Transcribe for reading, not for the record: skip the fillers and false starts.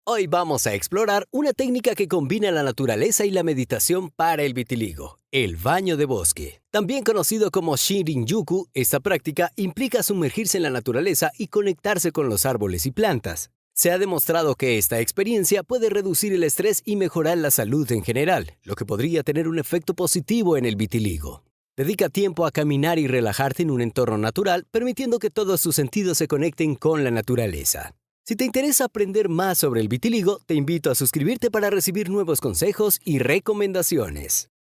Hoy vamos a explorar una técnica que combina la naturaleza y la meditación para el vitiligo, el baño de bosque. También conocido como Shinrin-yoku, esta práctica implica sumergirse en la naturaleza y conectarse con los árboles y plantas. Se ha demostrado que esta experiencia puede reducir el estrés y mejorar la salud en general, lo que podría tener un efecto positivo en el vitiligo. Dedica tiempo a caminar y relajarte en un entorno natural, permitiendo que todos tus sentidos se conecten con la naturaleza. Si te interesa aprender más sobre el vitiligo, te invito a suscribirte para recibir nuevos consejos y recomendaciones.